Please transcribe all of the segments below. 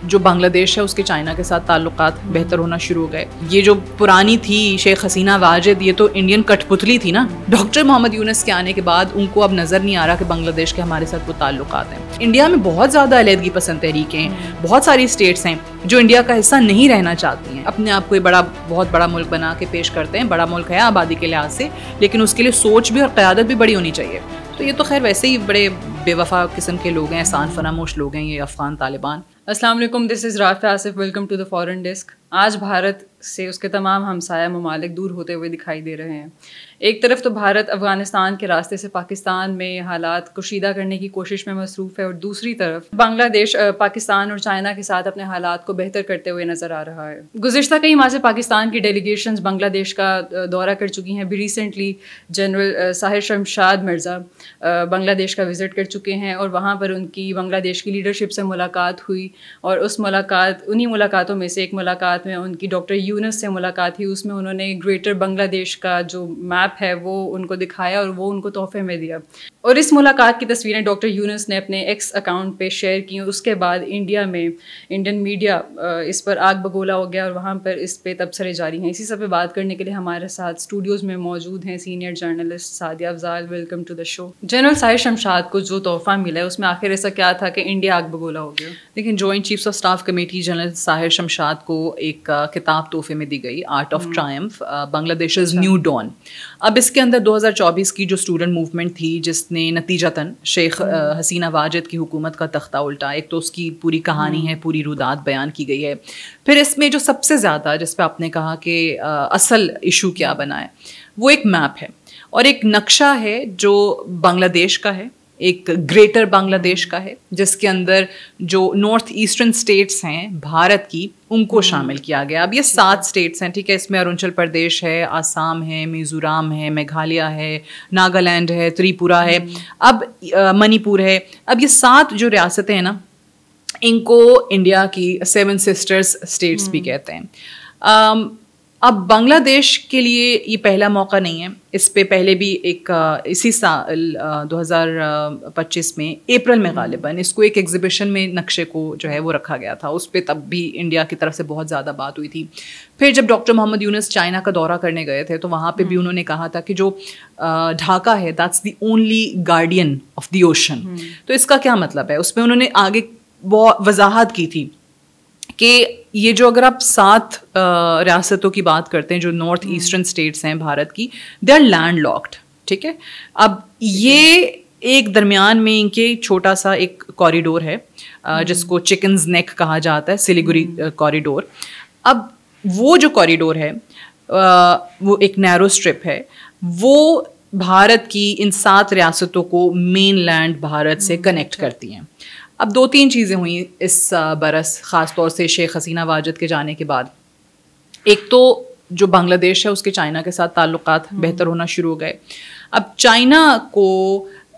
جو بنگلہ دیش ہے اس کے چائنا کے ساتھ تعلقات بہتر ہونا شروع ہو گئے. یہ جو پرانی تھی شیخ حسینہ واجد, یہ تو انڈین کٹ پتلی تھی نا. ڈاکٹر محمد یونس کے آنے کے بعد ان کو اب نظر نہیں آ رہا کہ بنگلہ دیش کے ہمارے ساتھ وہ تعلقات ہیں. انڈیا میں بہت زیادہ علیحدگی پسند تحریکیں ہیں, بہت ساری اسٹیٹس ہیں جو انڈیا کا حصہ نہیں رہنا چاہتی ہیں, اپنے آپ کو یہ بہت بڑا ملک بنا کے پیش کرتے ہیں. بڑا ملک ہے آبادی کے لحاظ سے, لیکن اس کے لیے سوچ بھی اور قیادت بھی بڑی ہونی چاہیے. تو یہ تو خیر ویسے ہی بڑے بے وفا قسم کے لوگ ہیں, احسان فراموش لوگ ہیں یہ افغان طالبان. السلام علیکم, this is Rafay Asif, welcome to the foreign desk. آج بھارت سے اس کے تمام ہمسایہ ممالک دور ہوتے ہوئے دکھائی دے رہے ہیں. ایک طرف تو بھارت افغانستان کے راستے سے پاکستان میں حالات کشیدہ کرنے کی کوشش میں مصروف ہے, اور دوسری طرف بنگلہ دیش پاکستان اور چائنا کے ساتھ اپنے حالات کو بہتر کرتے ہوئے نظر آ رہا ہے. گزشتہ کئی ماہ سے پاکستان کی ڈیلیگیشنز بنگلہ دیش کا دورہ کر چکی ہیں. بھی ریسنٹلی جنرل ساحر شمشاد مرزا بنگلہ دیش کا وزٹ کر چکے ہیں, اور وہاں پر ان کی بنگلہ دیش کی لیڈرشپ سے ملاقات ہوئی. اور انہی ملاقاتوں میں سے ایک ملاقات میں ان کی ڈاکٹر یونس سے ملاقات ہوئی. اس میں انہوں نے گریٹر بنگلہ دیش کا جو میپ ہے وہ ان کو دکھایا اور وہ ان کو تحفے میں دیا. اور اس ملاقات کی تصویریں ڈاکٹر یونس نے اپنے ایکس اکاؤنٹ پہ شیئر کی. اس کے بعد انڈین میڈیا اس پر آگ بگولا ہو گیا, اور وہاں پر اس پہ تبصرے جاری ہیں. اسی سب پہ بات کرنے کے لیے ہمارے ساتھ اسٹوڈیوز میں موجود ہیں senior journalist Sadia Afzal. Welcome to the show. General Sahir Shamshad کو جو تحفہ ملا ہے اس میں آخر ایسا کیا تھا کہ انڈیا آگ بگولا ہو گیا؟ لیکن joint chiefs of staff committee general Sahir Shamshad کو ایک کتاب تحفے میں دی گئی, art of triumph, Bangladesh's new dawn. اب اس کے اندر 2024 کی جو اسٹوڈنٹ موومنٹ تھی جس نے نتیجتاً شیخ حسینہ واجد کی حکومت کا تختہ الٹا, ایک تو اس کی پوری کہانی ہے, پوری رودات بیان کی گئی ہے. پھر اس میں جو سب سے زیادہ جس پہ آپ نے کہا کہ اصل ایشو کیا بنا ہے, وہ ایک میپ ہے اور ایک نقشہ ہے جو بنگلہ دیش کا ہے, ایک گریٹر بنگلہ دیش کا ہے, جس کے اندر جو نارتھ ایسٹرن اسٹیٹس ہیں بھارت کی ان کو شامل کیا گیا. اب یہ 7 اسٹیٹس ہیں, ٹھیک ہے, اس میں اروناچل پردیش ہے, آسام ہے, میزورام ہے, میگھالیہ ہے, ناگالینڈ ہے, تریپورہ ہے, اب منی پور ہے. اب یہ 7 جو ریاستیں ہیں نا, ان کو انڈیا کی 7 سسٹرز اسٹیٹس بھی کہتے ہیں. اب بنگلہ دیش کے لیے یہ پہلا موقع نہیں ہے. اس پہ پہلے بھی ایک اسی سال 2025 میں اپریل میں غالباً اس کو ایک ایگزیبیشن میں نقشے کو جو ہے وہ رکھا گیا تھا. اس پہ تب بھی انڈیا کی طرف سے بہت زیادہ بات ہوئی تھی. پھر جب ڈاکٹر محمد یونس چائنا کا دورہ کرنے گئے تھے تو وہاں پہ بھی انہوں نے کہا تھا کہ جو ڈھاکہ ہے that's the only guardian of the ocean. تو اس کا کیا مطلب ہے, اس میں انہوں نے آگے وضاحت کی تھی کہ یہ جو اگر آپ 7 ریاستوں کی بات کرتے ہیں جو نارتھ ایسٹرن اسٹیٹس ہیں بھارت کی, دے آر لینڈ لاکڈ, ٹھیک ہے. اب یہ ایک درمیان میں ان کے چھوٹا سا ایک کوریڈور ہے جس کو چکنز نیک کہا جاتا ہے, سلیگوری کوریڈور. اب وہ جو کوریڈور ہے وہ ایک نیرو اسٹرپ ہے, وہ بھارت کی ان 7 ریاستوں کو مین لینڈ بھارت سے کنیکٹ کرتی ہیں. اب 2-3 چیزیں ہوئیں اس برس, خاص طور سے شیخ حسینہ واجد کے جانے کے بعد. ایک تو جو بنگلہ دیش ہے اس کے چائنا کے ساتھ تعلقات بہتر ہونا شروع ہو گئے. اب چائنا کو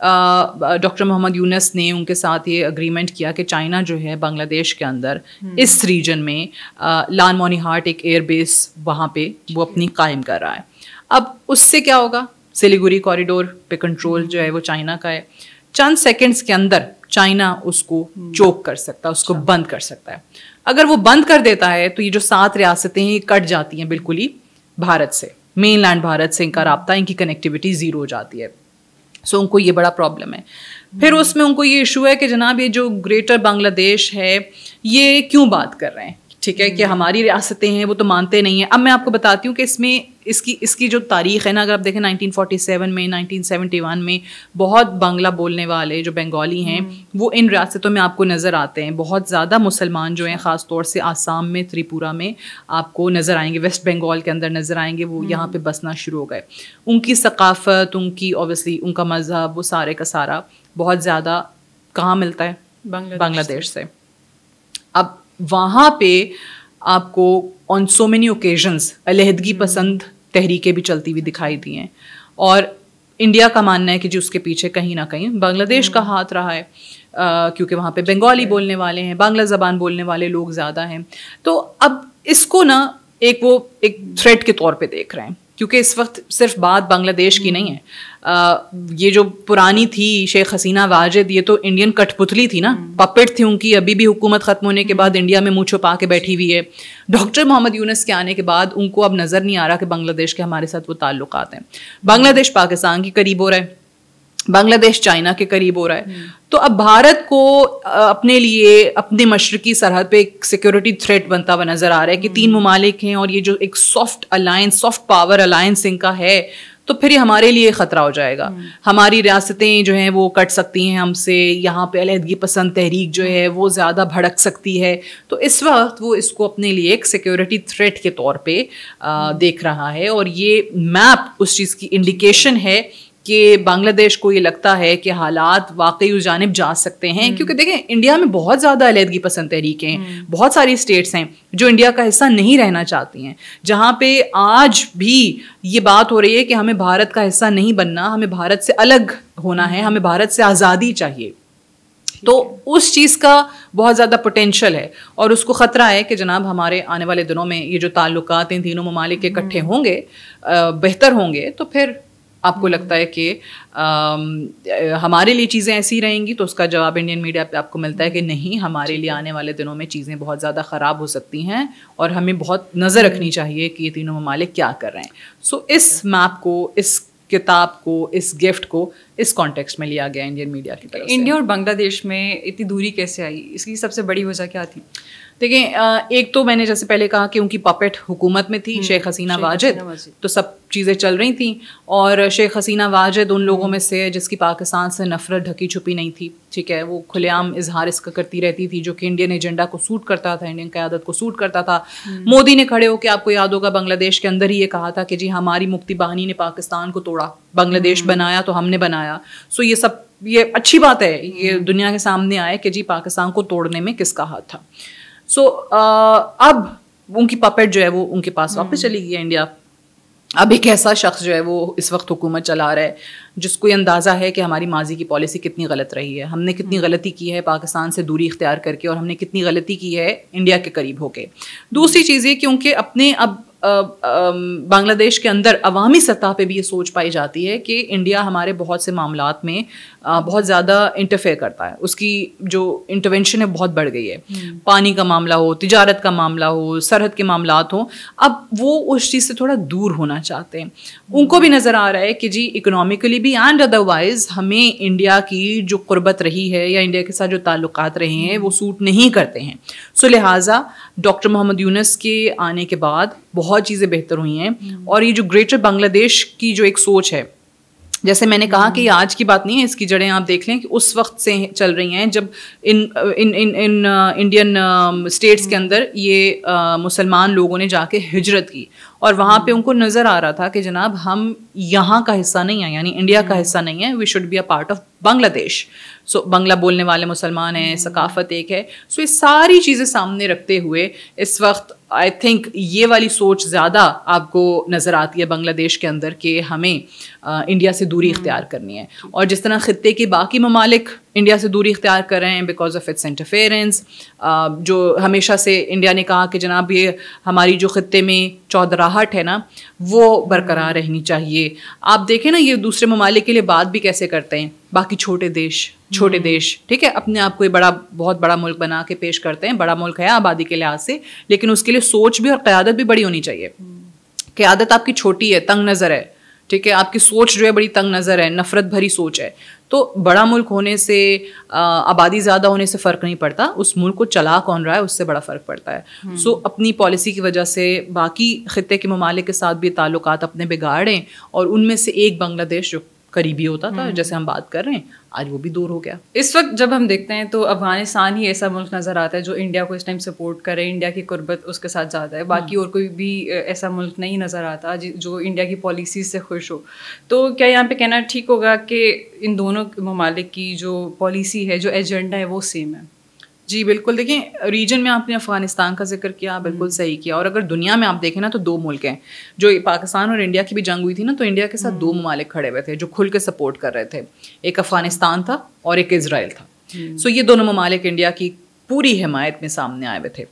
ڈاکٹر محمد یونس نے ان کے ساتھ یہ اگریمنٹ کیا کہ چائنا جو ہے بنگلہ دیش کے اندر اس ریجن میں لان مونی ہاٹ ایک ایئر بیس وہاں پہ وہ اپنی قائم کر رہا ہے. اب اس سے کیا ہوگا, سلیگوری کوریڈور پہ کنٹرول جو ہے وہ چائنا کا ہے. چند سیکنڈز کے اندر چائنا اس کو چوک کر سکتا ہے, اس کو بند کر سکتا ہے. اگر وہ بند کر دیتا ہے تو یہ جو 7 ریاستیں ہیں کٹ جاتی ہیں بالکل ہی بھارت سے, مین لینڈ بھارت سے ان کا رابطہ, ان کی کنیکٹیوٹی زیرو ہو جاتی ہے. سو ان کو یہ بڑا پرابلم ہے. پھر اس میں ان کو یہ ایشو ہے کہ جناب یہ جو گریٹر بنگلہ دیش ہے یہ کیوں بات کر رہے ہیں, ٹھیک ہے, کہ ہماری ریاستیں ہیں وہ تو مانتے نہیں ہیں. اب میں آپ کو بتاتی ہوں کہ اس میں اس کی جو تاریخ ہے نا, اگر آپ دیکھیں 1947 میں 1971 میں بہت بنگلہ بولنے والے جو بنگالی ہیں وہ ان ریاستوں میں آپ کو نظر آتے ہیں. بہت زیادہ مسلمان جو ہیں خاص طور سے آسام میں, تریپورہ میں آپ کو نظر آئیں گے, ویسٹ بنگال کے اندر نظر آئیں گے, وہ یہاں پہ بسنا شروع ہو گئے. ان کی ثقافت, ان کی اوبیسلی ان کا مذہب, وہ سارے کا سارا بہت زیادہ کہاں ملتا ہے, بنگلہ دیش سے. اب وہاں پہ آپ کو آن سو مینی اوکیزنس علیحدگی پسند تحریکیں بھی چلتی ہوئی دکھائی دی ہیں, اور انڈیا کا ماننا ہے کہ جی اس کے پیچھے کہیں نہ کہیں بنگلہ دیش کا ہاتھ رہا ہے, کیونکہ وہاں پہ بنگالی بولنے والے ہیں, بنگلہ زبان بولنے والے لوگ زیادہ ہیں. تو اب اس کو نا ایک تھریٹ کے طور پہ دیکھ رہے ہیں, کیونکہ اس وقت صرف بات بنگلہ دیش کی نہیں ہے. یہ جو پرانی تھی شیخ حسینہ واجد, یہ تو انڈین کٹ پتلی تھی نا, پپٹ تھی ان کی, ابھی بھی حکومت ختم ہونے کے بعد انڈیا میں منہ چھپا کے بیٹھی ہوئی ہے. ڈاکٹر محمد یونس کے آنے کے بعد ان کو اب نظر نہیں آ رہا کہ بنگلہ دیش کے ہمارے ساتھ وہ تعلقات ہیں. بنگلہ دیش پاکستان کے قریب ہو رہا ہے, بنگلہ دیش چائنا کے قریب ہو رہا ہے. تو اب بھارت کو اپنے لیے اپنے مشرقی سرحد پہ ایک سیکورٹی تھریٹ بنتا ہوا نظر آ رہا ہے کہ 3 ممالک ہیں اور یہ جو ایک soft alliance, soft power alliance ان کا ہے, تو پھر یہ ہمارے لیے خطرہ ہو جائے گا. ہماری ریاستیں جو ہیں وہ کٹ سکتی ہیں ہم سے, یہاں پہ علیحدگی پسند تحریک جو ہے وہ زیادہ بھڑک سکتی ہے. تو اس وقت وہ اس کو اپنے لیے ایک سیکورٹی تھریٹ کے طور پہ دیکھ رہا ہے, اور یہ میپ اس چیز کی انڈیکیشن ہے کہ بنگلہ دیش کو یہ لگتا ہے کہ حالات واقعی اس جانب جا سکتے ہیں. کیونکہ دیکھیں انڈیا میں بہت زیادہ علیحدگی پسند تحریکیں ہیں, بہت ساری اسٹیٹس ہیں جو انڈیا کا حصہ نہیں رہنا چاہتی ہیں, جہاں پہ آج بھی یہ بات ہو رہی ہے کہ ہمیں بھارت کا حصہ نہیں بننا, ہمیں بھارت سے الگ ہونا ہے, ہمیں بھارت سے آزادی چاہیے. تو اس چیز کا بہت زیادہ پوٹینشیل ہے, اور اس کو خطرہ ہے کہ جناب ہمارے آنے والے دنوں میں یہ جو تعلقات ان تینوں ممالک کے اکٹھے ہوں گے, بہتر ہوں گے, تو پھر آپ کو لگتا ہے کہ ہمارے لیے چیزیں ایسی رہیں گی. تو اس کا جواب انڈین میڈیا پہ آپ کو ملتا ہے کہ نہیں, ہمارے لیے آنے والے دنوں میں چیزیں بہت زیادہ خراب ہو سکتی ہیں, اور ہمیں بہت نظر رکھنی چاہیے کہ یہ تینوں ممالک کیا کر رہے ہیں. سو اس میپ کو, اس کتاب کو, اس گفٹ کو اس کانٹیکسٹ میں لیا گیا انڈین میڈیا کی طرف سے. انڈیا اور بنگلہ دیش میں اتنی دوری کیسے آئی, اس کی سب سے بڑی وجہ کیا تھی؟ دیکھیں, ایک تو میں نے جیسے پہلے کہا کہ ان کی پپٹ حکومت میں تھی شیخ حسینہ واجد, تو سب چیزیں چل رہی تھیں, اور شیخ حسینہ واجد ان لوگوں میں سے جس کی پاکستان سے نفرت ڈھکی چھپی نہیں تھی, ٹھیک ہے, وہ کھلے عام اظہار اس کا کرتی رہتی تھی, جو کہ انڈین ایجنڈا کو سوٹ کرتا تھا, انڈین قیادت کو سوٹ کرتا تھا. مودی نے کھڑے ہو کے, آپ کو یاد ہوگا, بنگلہ دیش کے اندر ہی یہ کہا تھا کہ جی ہماری مکتی باہنی نے پاکستان کو توڑا, بنگلہ دیش بنایا تو ہم نے بنایا. سو یہ سب, یہ اچھی بات ہے, یہ دنیا کے سامنے آئے کہ جی پاکستان کو توڑنے میں کس کا ہاتھ تھا. سو اب ان کی پپٹ جو ہے وہ ان کے پاس واپس چلی گئی ہے انڈیا. اب ایک ایسا شخص جو ہے وہ اس وقت حکومت چلا رہا ہے جس کو یہ اندازہ ہے کہ ہماری ماضی کی پالیسی کتنی غلط رہی ہے, ہم نے کتنی غلطی کی ہے پاکستان سے دوری اختیار کر کے, اور ہم نے کتنی غلطی کی ہے انڈیا کے قریب ہو کے. دوسری چیز یہ کہ ان کے اپنے اب بنگلہ دیش کے اندر عوامی سطح پہ بھی یہ سوچ پائی جاتی ہے کہ انڈیا ہمارے بہت سے معاملات میں بہت زیادہ انٹرفیئر کرتا ہے, اس کی جو انٹرونشن ہے بہت بڑھ گئی ہے. پانی کا معاملہ ہو, تجارت کا معاملہ ہو, سرحد کے معاملات ہوں, اب وہ اس چیز سے تھوڑا دور ہونا چاہتے ہیں. ان کو بھی نظر آ رہا ہے کہ جی اکنامکلی بھی اینڈ ادروائز ہمیں انڈیا کی جو قربت رہی ہے یا انڈیا کے ساتھ جو تعلقات رہے ہیں وہ سوٹ نہیں کرتے ہیں. سو لہٰذا ڈاکٹر محمد یونس کے آنے کے بعد بہت چیزیں بہتر ہوئی ہیں, اور یہ جو گریٹر بنگلہ دیش کی جو ایک سوچ ہے, جیسے میں نے کہا کہ یہ آج کی بات نہیں ہے, اس کی جڑیں آپ دیکھ لیں کہ اس وقت سے چل رہی ہیں جب ان انڈین اسٹیٹس کے اندر یہ مسلمان لوگوں نے جا کے ہجرت کی, اور وہاں پہ ان کو نظر آ رہا تھا کہ جناب ہم یہاں کا حصہ نہیں ہیں, یعنی انڈیا کا حصہ نہیں ہے, we should be a part of Bangladesh. So بنگلہ بولنے والے مسلمان ہیں, ثقافت ایک ہے. سو یہ ساری چیزیں سامنے رکھتے ہوئے اس وقت آئی تھنک یہ والی سوچ زیادہ آپ کو نظر آتی ہے بنگلہ دیش کے اندر کہ ہمیں انڈیا سے دوری اختیار کرنی ہے. اور جس طرح خطے کے باقی ممالک انڈیا سے دوری اختیار کر رہے ہیں بیکاز آف اٹس انٹرفیئرنس, جو ہمیشہ سے انڈیا نے کہا کہ جناب یہ ہماری جو خطے میں چودراہٹ ہے نا وہ برقرار رہنی چاہیے. آپ دیکھیں نا یہ دوسرے ممالک کے لیے بات بھی کیسے کرتے ہیں, باقی چھوٹے دیش, ٹھیک ہے, اپنے آپ کو یہ بہت بڑا ملک بنا کے پیش کرتے ہیں. بڑا ملک ہے آبادی کے لحاظ سے, لیکن اس کے لیے سوچ بھی اور قیادت بھی بڑی ہونی چاہیے. قیادت آپ کی چھوٹی ہے, تنگ نظر ہے, ٹھیک ہے, آپ کی سوچ جو ہے بڑی تنگ نظر ہے, نفرت بھری سوچ ہے. تو بڑا ملک ہونے سے, آبادی زیادہ ہونے سے فرق نہیں پڑتا, اس ملک کو چلا کون رہا ہے اس سے بڑا فرق پڑتا ہے. سو اپنی پالیسی کی وجہ سے باقی خطے کے ممالک کے ساتھ بھی تعلقات اپنے بگاڑیں, اور ان میں سے ایک بنگلہ دیش جو قریبی ہوتا تھا جیسے ہم بات کر رہے ہیں, آج وہ بھی دور ہو گیا. اس وقت جب ہم دیکھتے ہیں تو افغانستان ہی ایسا ملک نظر آتا ہے جو انڈیا کو اس ٹائم سپورٹ کرے, انڈیا کی قربت اس کے ساتھ زیادہ ہے. باقی اور کوئی بھی ایسا ملک نہیں نظر آتا جو انڈیا کی پالیسیز سے خوش ہو. تو کیا یہاں پہ کہنا ٹھیک ہوگا کہ ان دونوں ممالک کی جو پالیسی ہے, جو ایجنڈا ہے, وہ سیم ہے؟ جی بالکل. دیکھیں ریجن میں آپ نے افغانستان کا ذکر کیا, بالکل صحیح کیا. اور اگر دنیا میں آپ دیکھیں نا تو 2 ملک ہیں, جو پاکستان اور انڈیا کی بھی جنگ ہوئی تھی نا تو انڈیا کے ساتھ 2 ممالک کھڑے ہوئے تھے جو کھل کے سپورٹ کر رہے تھے. ایک افغانستان تھا اور ایک اسرائیل تھا. سو یہ دونوں ممالک انڈیا کی پوری حمایت میں سامنے آئے ہوئے تھے.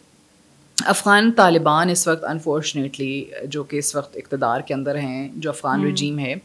افغان طالبان اس وقت انفارچونیٹلی جو کہ اس وقت اقتدار کے اندر ہیں, جو افغان رجیم ہے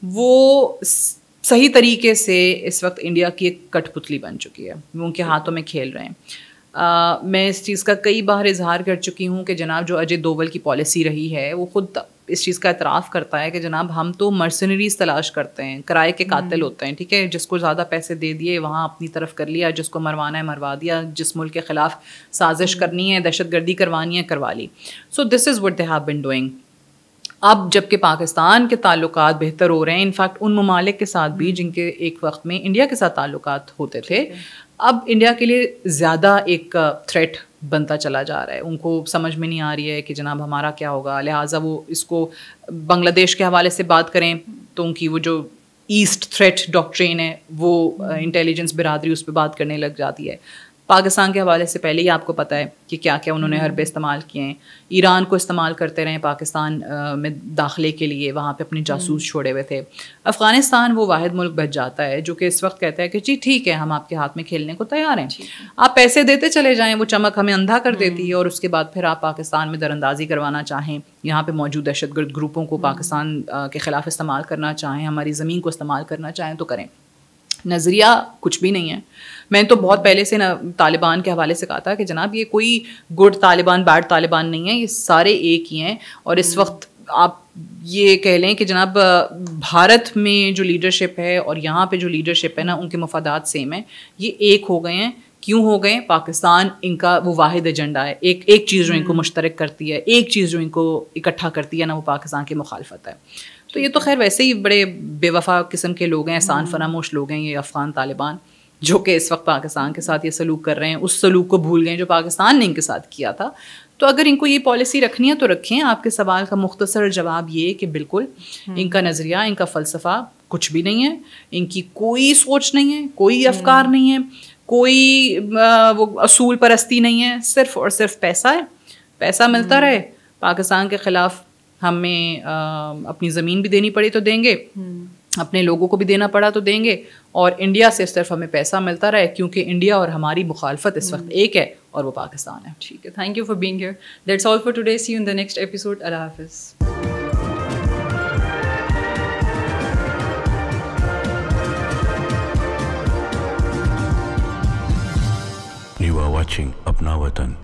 وہ صحیح طریقے سے اس وقت انڈیا کی ایک کٹ پتلی بن چکی ہے, وہ ان کے ہاتھوں میں کھیل رہے ہیں. میں اس چیز کا کئی بار اظہار کر چکی ہوں کہ جناب جو اجے دوول کی پالیسی رہی ہے وہ خود اس چیز کا اعتراف کرتا ہے کہ جناب ہم تو مرسنریز تلاش کرتے ہیں, کرائے کے قاتل ہوتے ہیں, ٹھیک ہے, جس کو زیادہ پیسے دے دیے وہاں اپنی طرف کر لیا, جس کو مروانا ہے مروا دیا, جس ملک کے خلاف سازش کرنی ہے, دہشت گردی کروانی ہے کروا لی. So this is what they have been doing. اب جب کہ پاکستان کے تعلقات بہتر ہو رہے ہیں, انفیکٹ ان ممالک کے ساتھ بھی جن کے ایک وقت میں انڈیا کے ساتھ تعلقات ہوتے تھے, اب انڈیا کے لیے زیادہ ایک تھریٹ بنتا چلا جا رہا ہے. ان کو سمجھ میں نہیں آ رہی ہے کہ جناب ہمارا کیا ہوگا, لہٰذا وہ اس کو بنگلہ دیش کے حوالے سے بات کریں تو ان کی وہ جو ایسٹ تھریٹ ڈاکٹرین ہے وہ انٹیلیجنس برادری اس پہ بات کرنے لگ جاتی ہے. پاکستان کے حوالے سے پہلے ہی آپ کو پتہ ہے کہ کیا کیا انہوں نے حربے استعمال کیے ہیں. ایران کو استعمال کرتے رہے پاکستان میں داخلے کے لیے, وہاں پہ اپنے جاسوس چھوڑے ہوئے تھے. افغانستان وہ واحد ملک بچ جاتا ہے جو کہ اس وقت کہتا ہے کہ جی ٹھیک ہے ہم آپ کے ہاتھ میں کھیلنے کو تیار ہیں, آپ پیسے دیتے چلے جائیں, وہ چمک ہمیں اندھا کر دیتی ہے, اور اس کے بعد پھر آپ پاکستان میں دراندازی کروانا چاہیں, یہاں پہ موجود دہشت گرد گروپوں کو پاکستان کے خلاف استعمال کرنا چاہیں, ہماری زمین کو استعمال کرنا چاہیں تو کریں. نظریہ کچھ بھی نہیں ہے. میں تو بہت پہلے سے طالبان کے حوالے سے کہا تھا کہ جناب یہ کوئی گڈ طالبان بیڈ طالبان نہیں ہے, یہ سارے ایک ہی ہیں. اور اس وقت آپ یہ کہہ لیں کہ جناب بھارت میں جو لیڈرشپ ہے اور یہاں پہ جو لیڈرشپ ہے نا, ان کے مفادات سیم ہیں, یہ ایک ہو گئے ہیں. کیوں ہو گئے؟ پاکستان ان کا وہ واحد ایجنڈا ہے, ایک چیز جو ان کو مشترک کرتی ہے, ایک چیز جو ان کو اکٹھا کرتی ہے نا, وہ پاکستان کی مخالفت ہے. تو یہ تو خیر ویسے ہی بڑے بے وفا قسم کے لوگ ہیں, احسان فراموش لوگ ہیں یہ افغان طالبان, جو کہ اس وقت پاکستان کے ساتھ یہ سلوک کر رہے ہیں. اس سلوک کو بھول گئے جو پاکستان نے ان کے ساتھ کیا تھا. تو اگر ان کو یہ پالیسی رکھنی ہے تو رکھیں. آپ کے سوال کا مختصر جواب یہ کہ بالکل ان کا نظریہ, ان کا فلسفہ کچھ بھی نہیں ہے, ان کی کوئی سوچ نہیں ہے, کوئی افکار نہیں ہے, کوئی وہ اصول پرستی نہیں ہے, صرف اور صرف پیسہ ہے. پیسہ ملتا رہے, پاکستان کے خلاف ہمیں اپنی زمین بھی دینی پڑی تو دیں گے, اپنے لوگوں کو بھی دینا پڑا تو دیں گے, اور انڈیا سے صرف ہمیں پیسہ ملتا رہے, کیونکہ انڈیا اور ہماری مخالفت اس وقت ایک ہے اور وہ پاکستان ہے. ٹھیک ہے, thank you for being here. That's all for today. See you in the next episode. اللہ حافظ. You are watching Apna Watan.